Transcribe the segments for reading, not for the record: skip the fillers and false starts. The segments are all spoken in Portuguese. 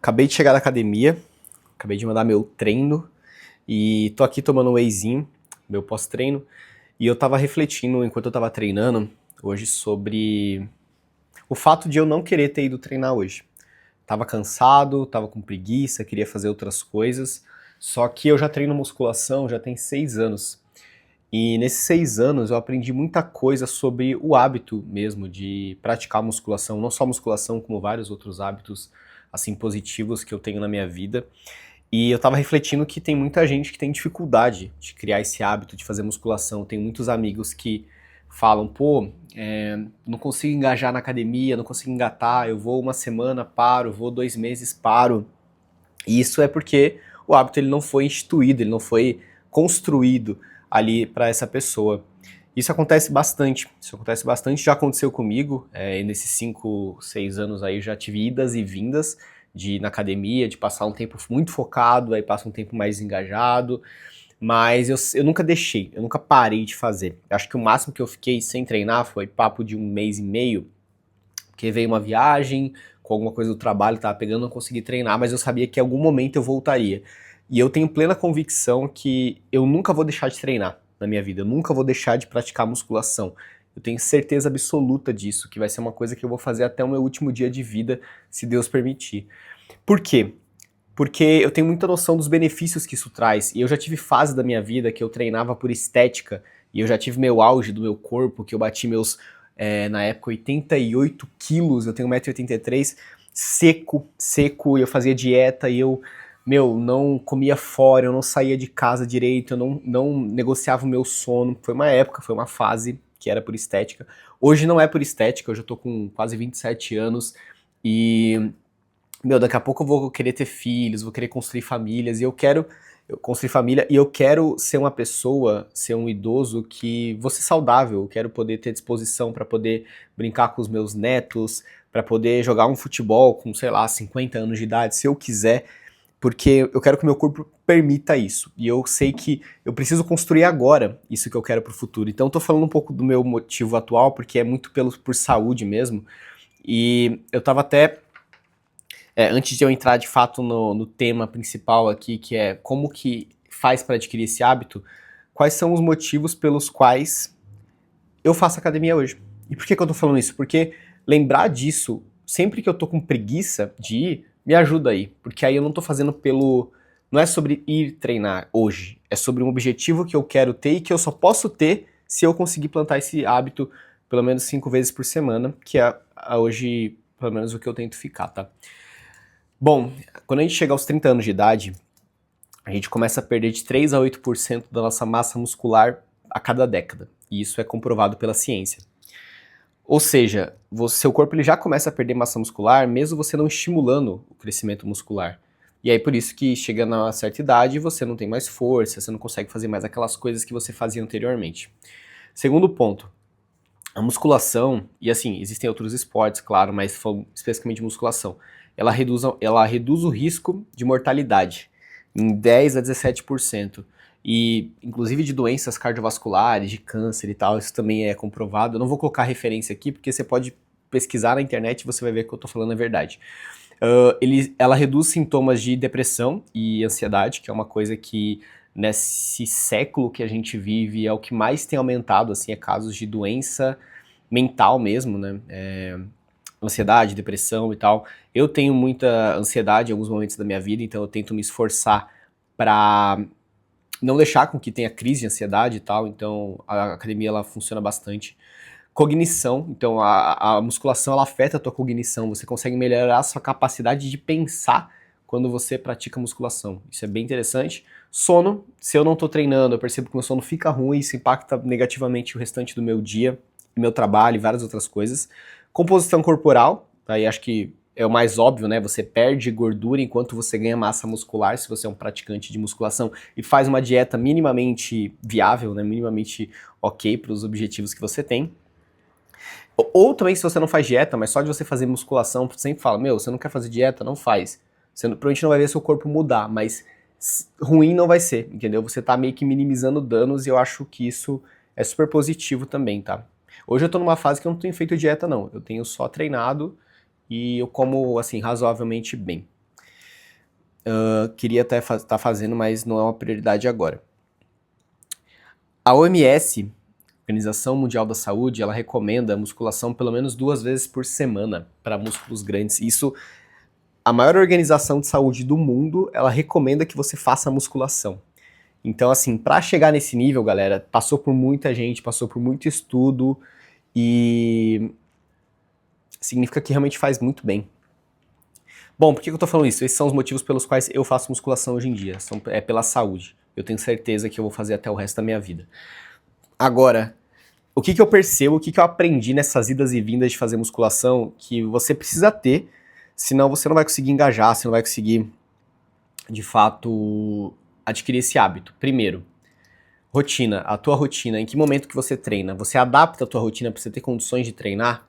Acabei de chegar da academia, acabei de mandar meu treino e tô aqui tomando um wheyzinho, meu pós-treino, e eu tava refletindo enquanto eu tava treinando hoje sobre o fato de eu não querer ter ido treinar hoje. Tava cansado, tava com preguiça, queria fazer outras coisas, só que eu já treino musculação já tem 6 anos. E nesses 6 anos eu aprendi muita coisa sobre o hábito mesmo de praticar musculação, não só musculação, como vários outros hábitos assim positivos que eu tenho na minha vida. E eu tava refletindo que tem muita gente que tem dificuldade de criar esse hábito de fazer musculação. Tem muitos amigos que falam, pô, não consigo engajar na academia, não consigo engatar, eu vou uma semana, paro, vou 2 meses, paro. E isso é porque o hábito ele não foi instituído, ele não foi construído ali para essa pessoa. Isso acontece bastante, já aconteceu comigo, e nesses 5, 6 anos aí já tive idas e vindas de ir na academia, de passar um tempo muito focado, aí passa um tempo mais engajado, mas eu nunca deixei, eu nunca parei de fazer. Acho que o máximo que eu fiquei sem treinar foi papo de 1 mês e meio, porque veio uma viagem, com alguma coisa do trabalho, tava pegando, não consegui treinar, mas eu sabia que em algum momento eu voltaria. E eu tenho plena convicção que eu nunca vou deixar de treinar na minha vida, eu nunca vou deixar de praticar musculação. Eu tenho certeza absoluta disso, que vai ser uma coisa que eu vou fazer até o meu último dia de vida, se Deus permitir. Por quê? Porque eu tenho muita noção dos benefícios que isso traz. E eu já tive fase da minha vida que eu treinava por estética, e eu já tive meu auge do meu corpo, que eu bati meus, na época, 88 quilos, eu tenho 1,83 m, seco, seco, e eu fazia dieta, e eu, não comia fora, eu não saía de casa direito, eu não negociava o meu sono. Foi uma época, foi uma fase que era por estética. Hoje não é por estética, hoje eu tô com quase 27 anos, e daqui a pouco eu vou querer ter filhos, vou querer construir famílias, e eu construir família, e eu quero ser uma pessoa, ser um idoso que vou ser saudável, eu quero poder ter disposição para poder brincar com os meus netos, para poder jogar um futebol com, sei lá, 50 anos de idade, se eu quiser, porque eu quero que o meu corpo permita isso, e eu sei que eu preciso construir agora isso que eu quero pro futuro. Então eu tô falando um pouco do meu motivo atual, porque é muito por saúde mesmo, e eu tava até antes de eu entrar de fato no tema principal aqui, que é como que faz para adquirir esse hábito, quais são os motivos pelos quais eu faço academia hoje? E por que eu tô falando isso? Porque lembrar disso, sempre que eu tô com preguiça de ir, me ajuda aí. Porque aí eu não tô fazendo pelo... Não é sobre ir treinar hoje, é sobre um objetivo que eu quero ter e que eu só posso ter se eu conseguir plantar esse hábito pelo menos 5 vezes por semana, que é hoje, pelo menos, o que eu tento ficar, tá? Bom, quando a gente chega aos 30 anos de idade, a gente começa a perder de 3 a 8% da nossa massa muscular a cada década. E isso é comprovado pela ciência. Ou seja, seu corpo ele já começa a perder massa muscular, mesmo você não estimulando o crescimento muscular. E aí por isso que chega na certa idade você não tem mais força, você não consegue fazer mais aquelas coisas que você fazia anteriormente. Segundo ponto, a musculação, e assim, existem outros esportes, claro, mas falando especificamente de musculação, ela reduz o risco de mortalidade em 10 a 17%. E, inclusive, de doenças cardiovasculares, de câncer e tal, isso também é comprovado. Eu não vou colocar referência aqui, porque você pode pesquisar na internet e você vai ver que eu tô falando a verdade. Ela reduz sintomas de depressão e ansiedade, que é uma coisa que nesse século que a gente vive é o que mais tem aumentado, assim, é casos de doença mental mesmo, né? Ansiedade, depressão e tal. Eu tenho muita ansiedade em alguns momentos da minha vida, então eu tento me esforçar para não deixar com que tenha crise de ansiedade e tal, então a academia ela funciona bastante. Cognição, então a musculação ela afeta a tua cognição, você consegue melhorar a sua capacidade de pensar quando você pratica musculação, isso é bem interessante. Sono, se eu não tô treinando, eu percebo que meu sono fica ruim, isso impacta negativamente o restante do meu dia, meu trabalho e várias outras coisas. Composição corporal, aí acho que é o mais óbvio, né? Você perde gordura enquanto você ganha massa muscular, se você é um praticante de musculação e faz uma dieta minimamente viável, né? Minimamente ok para os objetivos que você tem. Ou também se você não faz dieta, mas só de você fazer musculação, sempre fala, você não quer fazer dieta? Não faz. Você provavelmente não vai ver seu corpo mudar, mas ruim não vai ser, entendeu? Você tá meio que minimizando danos e eu acho que isso é super positivo também, tá? Hoje eu tô numa fase que eu não tenho feito dieta não, eu tenho só treinado e eu como, assim, razoavelmente bem. queria estar fazendo, mas não é uma prioridade agora. A OMS, Organização Mundial da Saúde, ela recomenda a musculação pelo menos 2 vezes por semana para músculos grandes. Isso, a maior organização de saúde do mundo, ela recomenda que você faça musculação. Então, assim, para chegar nesse nível, galera, passou por muita gente, passou por muito estudo e significa que realmente faz muito bem. Bom, por que eu tô falando isso? Esses são os motivos pelos quais eu faço musculação hoje em dia. É pela saúde. Eu tenho certeza que eu vou fazer até o resto da minha vida. Agora, o que eu percebo, o que eu aprendi nessas idas e vindas de fazer musculação, que você precisa ter, senão você não vai conseguir engajar, você não vai conseguir, de fato, adquirir esse hábito. Primeiro, rotina. A tua rotina, em que momento que você treina? Você adapta a tua rotina para você ter condições de treinar?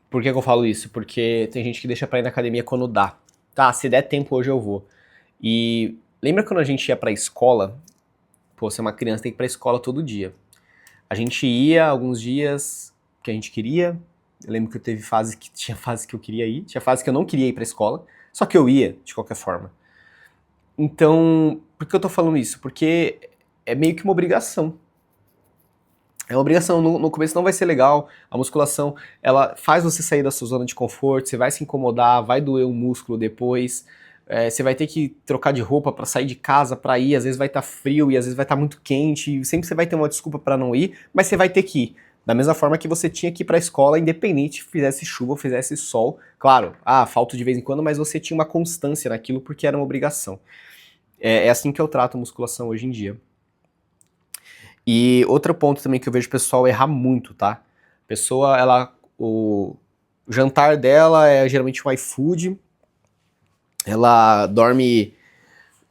Por que eu falo isso? Porque tem gente que deixa pra ir na academia quando dá. Tá, se der tempo hoje eu vou. E lembra quando a gente ia pra escola? Pô, você é uma criança, tem que ir pra escola todo dia. A gente ia alguns dias que a gente queria. Eu lembro que tinha fase que eu queria ir, tinha fase que eu não queria ir pra escola, só que eu ia, de qualquer forma. Então, por que eu tô falando isso? Porque é meio que uma obrigação. É uma obrigação, no começo não vai ser legal, a musculação, ela faz você sair da sua zona de conforto, você vai se incomodar, vai doer o músculo depois, você vai ter que trocar de roupa pra sair de casa, pra ir, às vezes vai estar frio e às vezes vai estar muito quente, e sempre você vai ter uma desculpa pra não ir, mas você vai ter que ir. Da mesma forma que você tinha que ir pra escola, independente se fizesse chuva ou fizesse sol. Claro, falta de vez em quando, mas você tinha uma constância naquilo porque era uma obrigação. É assim que eu trato a musculação hoje em dia. E outro ponto também que eu vejo o pessoal errar muito, tá? A pessoa, o jantar dela é geralmente um iFood, ela dorme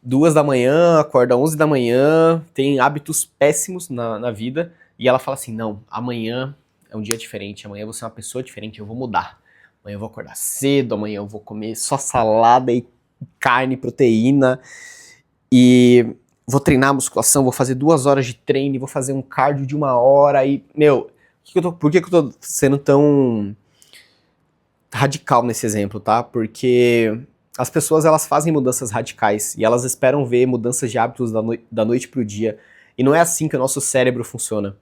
2 da manhã, acorda 11 da manhã, tem hábitos péssimos na vida, e ela fala assim, não, amanhã é um dia diferente, amanhã eu vou ser uma pessoa diferente, eu vou mudar. Amanhã eu vou acordar cedo, amanhã eu vou comer só salada e carne, proteína, e vou treinar musculação, vou fazer 2 horas de treino, vou fazer um cardio de 1 hora e, meu, por que eu tô sendo tão radical nesse exemplo, tá? Porque as pessoas, elas fazem mudanças radicais e elas esperam ver mudanças de hábitos da noite pro dia, e não é assim que o nosso cérebro funciona.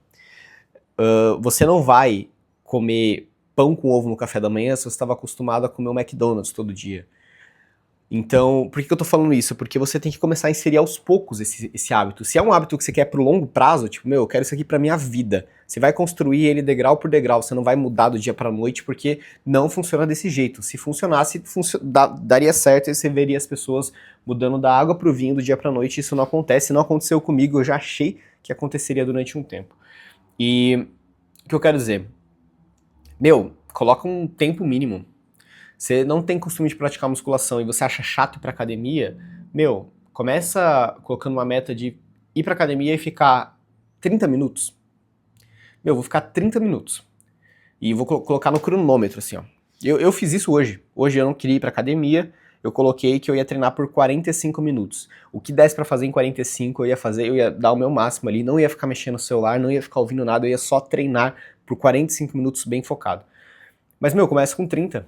Você não vai comer pão com ovo no café da manhã se você estava acostumado a comer o McDonald's todo dia. Então, por que eu tô falando isso? Porque você tem que começar a inserir aos poucos esse hábito. Se é um hábito que você quer pro longo prazo, tipo, meu, eu quero isso aqui pra minha vida. Você vai construir ele degrau por degrau, você não vai mudar do dia pra noite, porque não funciona desse jeito. Se funcionasse, daria certo e você veria as pessoas mudando da água pro vinho do dia pra noite. Isso não acontece, não aconteceu comigo, eu já achei que aconteceria durante um tempo. E o que eu quero dizer? Meu, coloca um tempo mínimo. Você não tem costume de praticar musculação e você acha chato ir pra academia, meu, começa colocando uma meta de ir pra academia e ficar 30 minutos. Meu, vou ficar 30 minutos. E vou colocar no cronômetro, assim, ó. Eu fiz isso hoje. Hoje eu não queria ir pra academia, eu coloquei que eu ia treinar por 45 minutos. O que desse pra fazer em 45 eu ia fazer, eu ia dar o meu máximo ali, não ia ficar mexendo no celular, não ia ficar ouvindo nada, eu ia só treinar por 45 minutos bem focado. Mas, meu, começa com 30.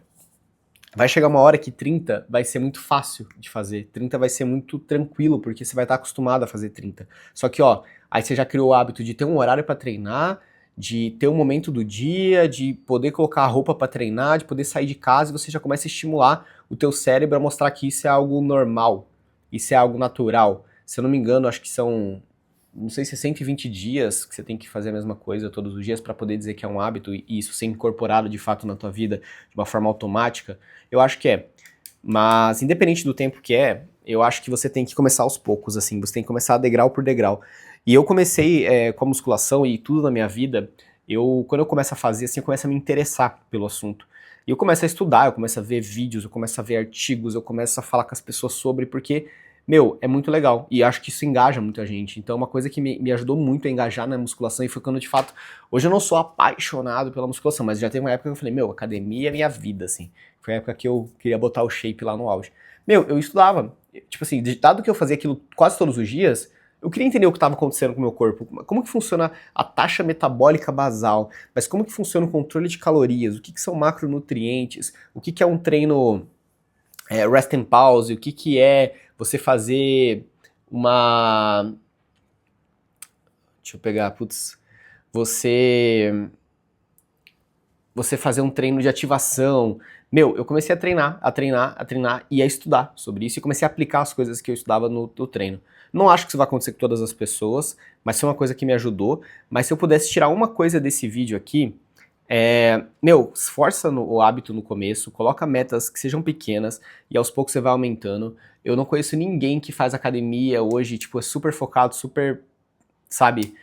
Vai chegar uma hora que 30 vai ser muito fácil de fazer, 30 vai ser muito tranquilo, porque você vai estar acostumado a fazer 30. Só que, ó, aí você já criou o hábito de ter um horário pra treinar, de ter um momento do dia, de poder colocar a roupa pra treinar, de poder sair de casa, e você já começa a estimular o teu cérebro a mostrar que isso é algo normal, isso é algo natural. Se eu não me engano, acho que são, não sei se é 120 dias que você tem que fazer a mesma coisa todos os dias para poder dizer que é um hábito e isso ser incorporado de fato na tua vida de uma forma automática. Eu acho que é. Mas independente do tempo que é, eu acho que você tem que começar aos poucos, assim, você tem que começar degrau por degrau. E eu comecei com a musculação e tudo na minha vida, quando eu começo a fazer, assim, eu começo a me interessar pelo assunto. E eu começo a estudar, eu começo a ver vídeos, eu começo a ver artigos, eu começo a falar com as pessoas sobre, porque, meu, é muito legal. E acho que isso engaja muita gente. Então, uma coisa que me ajudou muito a engajar na musculação e foi quando, de fato, hoje eu não sou apaixonado pela musculação, mas já teve uma época que eu falei, meu, academia é minha vida, assim. Foi a época que eu queria botar o shape lá no auge. Meu, eu estudava. Tipo assim, dado que eu fazia aquilo quase todos os dias, eu queria entender o que estava acontecendo com o meu corpo. Como que funciona a taxa metabólica basal? Mas como que funciona o controle de calorias? O que são macronutrientes? O que é um treino rest and pause, o que é você fazer uma... Deixa eu pegar, putz... Você fazer um treino de ativação. Meu, eu comecei a treinar e a estudar sobre isso e comecei a aplicar as coisas que eu estudava no treino. Não acho que isso vai acontecer com todas as pessoas, mas foi uma coisa que me ajudou. Mas se eu pudesse tirar uma coisa desse vídeo aqui, meu, esforça o hábito no começo, coloca metas que sejam pequenas e aos poucos você vai aumentando. Eu não conheço ninguém que faz academia hoje, tipo, é super focado, super, sabe,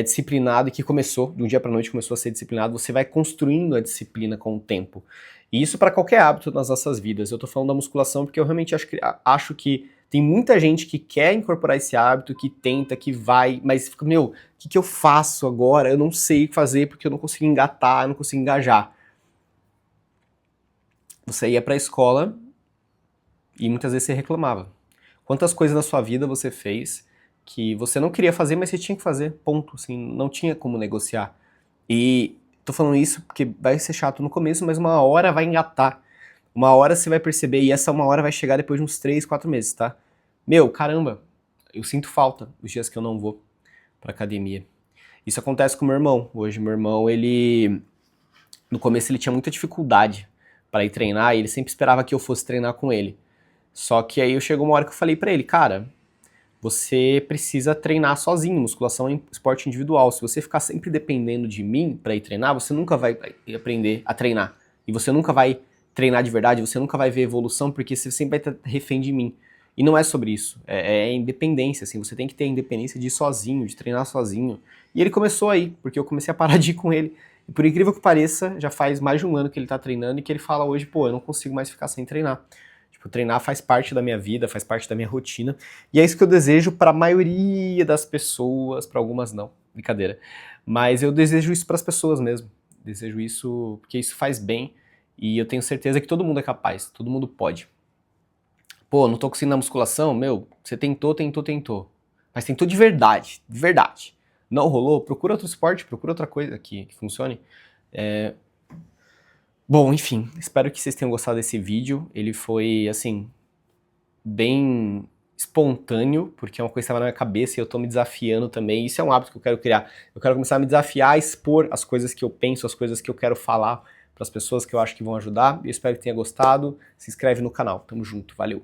disciplinado e que começou, de um dia para noite começou a ser disciplinado. Você vai construindo a disciplina com o tempo. E isso para qualquer hábito nas nossas vidas. Eu tô falando da musculação porque eu realmente acho que tem muita gente que quer incorporar esse hábito, que tenta, que vai, mas fica, meu, o que eu faço agora? Eu não sei fazer porque eu não consigo engatar, eu não consigo engajar. Você ia pra escola e muitas vezes você reclamava. Quantas coisas na sua vida você fez que você não queria fazer, mas você tinha que fazer, ponto, assim, não tinha como negociar. E tô falando isso porque vai ser chato no começo, mas uma hora vai engatar. Uma hora você vai perceber, e essa uma hora vai chegar depois de uns 3, 4 meses, tá? Meu, caramba, eu sinto falta os dias que eu não vou pra academia. Isso acontece com o meu irmão. Hoje, meu irmão, no começo ele tinha muita dificuldade para ir treinar, e ele sempre esperava que eu fosse treinar com ele. Só que aí chegou uma hora que eu falei pra ele, cara, você precisa treinar sozinho, musculação é esporte individual. Se você ficar sempre dependendo de mim para ir treinar, você nunca vai aprender a treinar. E você nunca vai treinar de verdade, você nunca vai ver evolução, porque você sempre vai estar refém de mim. E não é sobre isso, é independência, assim, você tem que ter a independência de ir sozinho, de treinar sozinho. E ele começou aí, porque eu comecei a parar de ir com ele. E por incrível que pareça, já faz mais de um ano que ele tá treinando e que ele fala hoje, pô, eu não consigo mais ficar sem treinar. Tipo, treinar faz parte da minha vida, faz parte da minha rotina. E é isso que eu desejo para a maioria das pessoas, para algumas não, brincadeira. Mas eu desejo isso para as pessoas mesmo. Desejo isso porque isso faz bem e eu tenho certeza que todo mundo é capaz, todo mundo pode. Pô, não tô conseguindo na musculação? Meu, você tentou. Mas tentou de verdade, de verdade. Não rolou? Procura outro esporte, procura outra coisa que funcione. Bom, enfim, espero que vocês tenham gostado desse vídeo. Ele foi, assim, bem espontâneo, porque é uma coisa que estava na minha cabeça e eu tô me desafiando também. Isso é um hábito que eu quero criar. Eu quero começar a me desafiar, a expor as coisas que eu penso, as coisas que eu quero falar para as pessoas que eu acho que vão ajudar. Eu espero que tenha gostado. Se inscreve no canal. Tamo junto. Valeu!